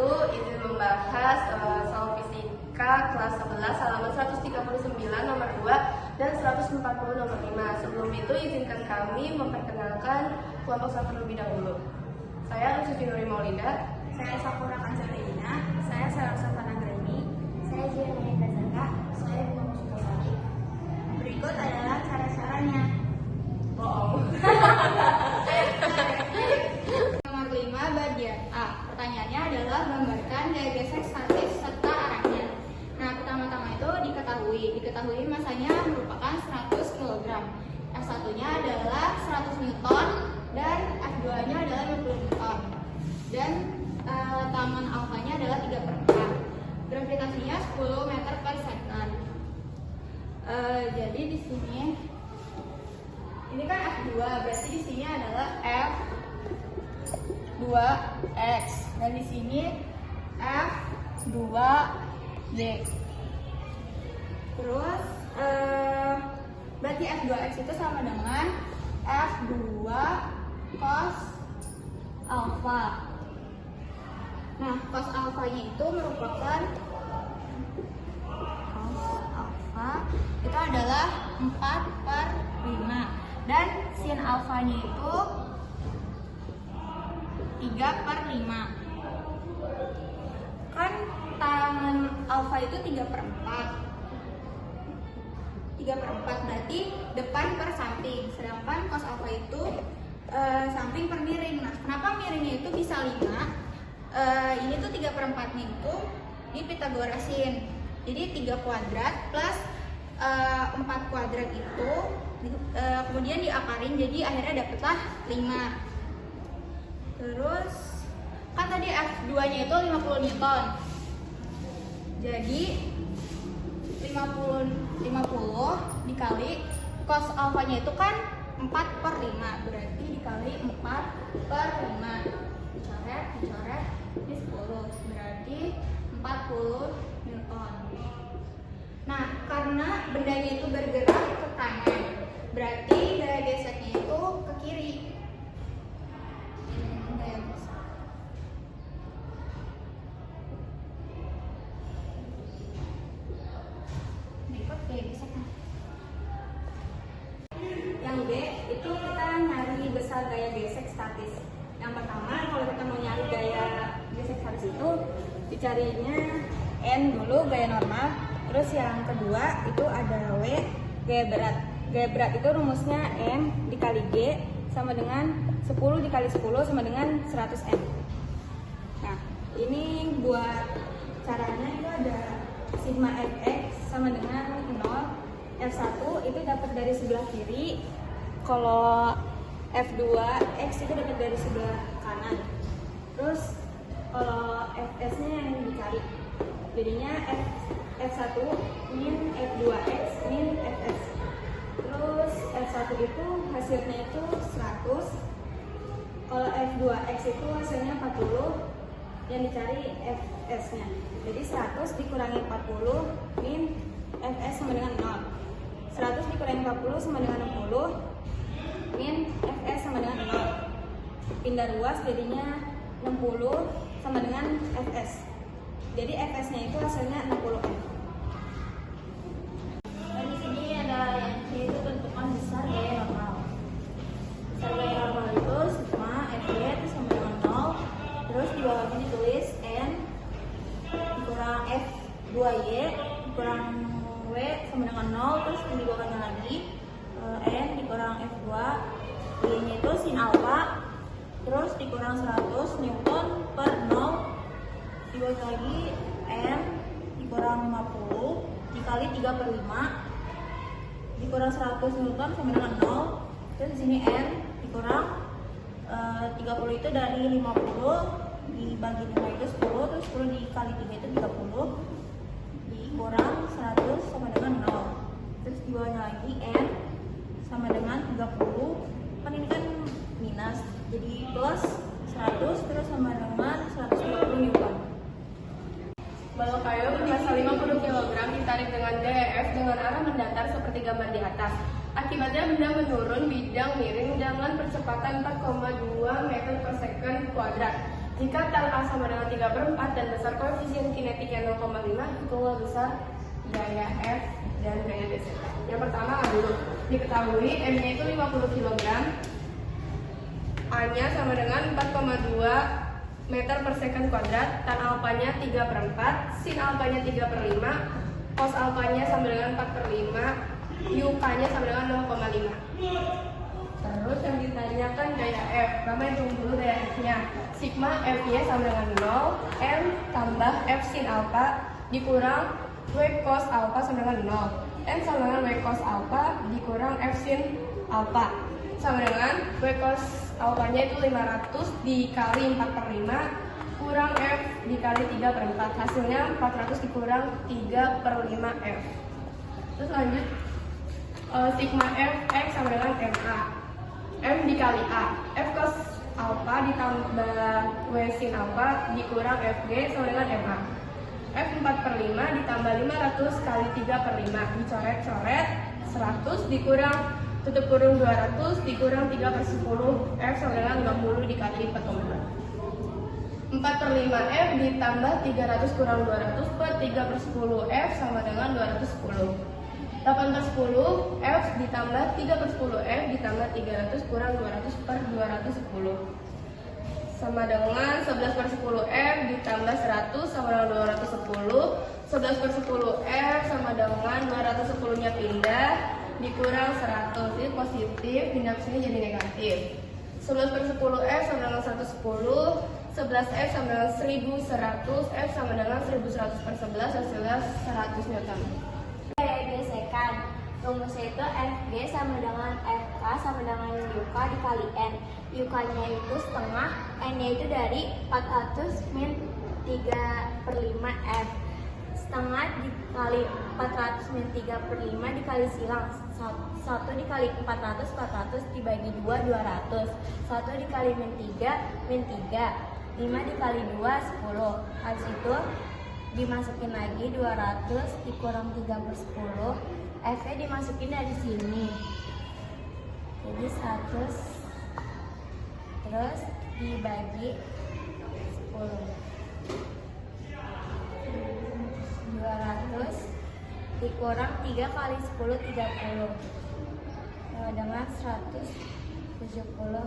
izin membahas soal fisika kelas 11 halaman 139 nomor 2 dan 140 nomor 5. Sebelum itu izinkan kami memperkenalkan kelompok 1 terlebih dahulu. Saya Suci Nuri Maulida. Saya Sakura Kancelina. Saya Sarah Savana Greni. Saya Jihan Gazaka. Saya Bima Musukosari. Berikut adalah cara-caranya. Nomor 5 bagian A. Pertanyaannya adalah gambarkan gaya gesek statis serta arahnya. Nah, pertama-tama itu diketahui masanya merupakan 100 kg. F1-nya adalah 100 Newton dan F2-nya adalah 50 Newton. Dan taman alfanya adalah 3/4. Gravitasinya 10 meter per second. Jadi di sini ini kan F2, berarti di sini adalah F2x dan di sini F2y. Terus berarti F2x itu sama dengan F2 cos alpha. Nah, cos alfanya itu merupakan cos alpha itu adalah 4/5 dan sin alfanya itu 3/5. Kan tangan alfa itu 3/4. 3/4 berarti depan per samping, sedangkan cos alfa itu samping per miring. Nah, kenapa miringnya itu bisa 5? Ini tuh 3/4-nya itu di Pitagorasin. Jadi 3 kuadrat plus 4 kuadrat itu kemudian diakarin, jadi akhirnya dapatlah 5. Terus kan tadi F2-nya itu 50 Newton. Jadi 50 dikali cos alfanya itu kan 4/5, berarti dikali 4/5. Dicoret, ini 10, berarti 40 Newton. Nah, karena bendanya itu bergerak ke kanan, berarti gaya geseknya itu ke kiri. Gaya gesek. Berikut gaya geseknya. Yang B itu kita nyari besar gaya gesek statis. Yang pertama, kalau kita mau nyari gaya gesek statis itu dicarinya N dulu, gaya normal. Terus yang kedua itu ada W, gaya berat. Gaya berat itu rumusnya M dikali G sama dengan 10 dikali 10 sama dengan 100 M. Nah, ini buat caranya itu ada sigma Fx sama dengan 0. F1 itu dapat dari sebelah kiri. Kalau F2x itu dapat dari sebelah kanan. Terus kalau Fs-nya yang dicari, jadinya F1 min F2x min Fs. Terus F1 itu hasilnya itu 100. Kalau F2x itu hasilnya 40. Yang dicari Fs-nya. Jadi 100 dikurangi 40 min Fs sama dengan 0. 100 dikurangi 40 sama dengan 60 min Fs sama dengan 0. Pindah ruas jadinya 60 sama dengan Fs. Jadi Fs-nya itu hasilnya 60 M. Dan di sini ada yang C itu tentukan besar gaya normal. Besar gaya normal itu sigma Fy itu sama dengan 0. Terus di bawahnya ditulis N dikurang F2y dikurang W sama dengan 0. Terus di bawahnya lagi N dikurang F2 Y-nya itu sin alpha, terus dikurang 100 Newton per 0, dibuat lagi N dikurang 50 dikali 3/5 dikurang 100 Newton sama dengan 0. Terus di sini N dikurang 30 itu dari 50 dibagi 5 itu 10, terus 10 dikali 3 itu 30 dikurang 100 sama dengan 0. Terus di bawahnya lagi N sama dengan 30, kan ini kan minus, jadi plus 100 terus sama dengan 120 Newton. Balok kayu bermassa 50 kg ditarik dengan DEF dengan arah mendatar seperti gambar di atas. Akibatnya benda menurun bidang miring dengan percepatan 4,2 meter per second kuadrat. Jika tan A sama dengan 3/4 dan besar koefisien kinetiknya 0,5, hitunglah besar gaya F dan gaya BZ. Yang pertama dulu, diketahui M-nya itu 50 kg, A-nya sama dengan 4,2 meter per second kuadrat, tan alfanya 3/4, sin alfanya 3/5, cos alfanya sama dengan 4/5, UK-nya sama dengan 0,5. Terus yang ditanyakan gaya F, pertama hitung dulu gaya F-nya. Sigma F-nya sama dengan 0, M tambah F sin alpha dikurang W cos alpha sama dengan 0. M sama dengan W cos alpha dikurang F sin alpha sama dengan W cos alpha-nya itu 500 dikali 4/5 kurang F dikali 3/4. Hasilnya 400 dikurang 3/5 F. Terus lanjut, sigma F X sama dengan MA. M dikali A, F cos alpha ditambah W sin alpha dikurang FG sama dengan MA. F 4/5 ditambah 500 kali 3/5 dicoret-coret, 100 dikurang tutup kurung 200 dikurang 3/10 F sama dengan 50 dikali 4/5. 4/5 F ditambah 300 kurang 200 per 3/10 F sama dengan 210. 8/10 F ditambah 3/10 F ditambah 300 kurang 200 per 210 sama dengan 11/10 F ditambah 100 sama dengan 210. 11/10 F sama dengan 210 nya pindah dikurang 100, ini positif, pindah ke sini jadi negatif. 11/10 F sama dengan 110, 11 F sama dengan 1100, F sama dengan 1100/11, hasilnya 100 Newton. Gaya gesekan, rumusnya itu FG sama dengan FK sama dengan UK dikali N. UK-nya itu setengah, N-nya itu dari 400 min 3/5 F. Setengah dikali 400 min 3/5 dikali silang. 1 dikali 400, 400 dibagi 2, 200. 1 dikali min 3, min 3. 5 dikali 2, 10. Habis itu dimasukin lagi 200 dikurang 3/10. F-nya dimasukin dari sini. Jadi 100 terus dibagi 10. 200 dikurang 3 kali 10, 30. Dengan 170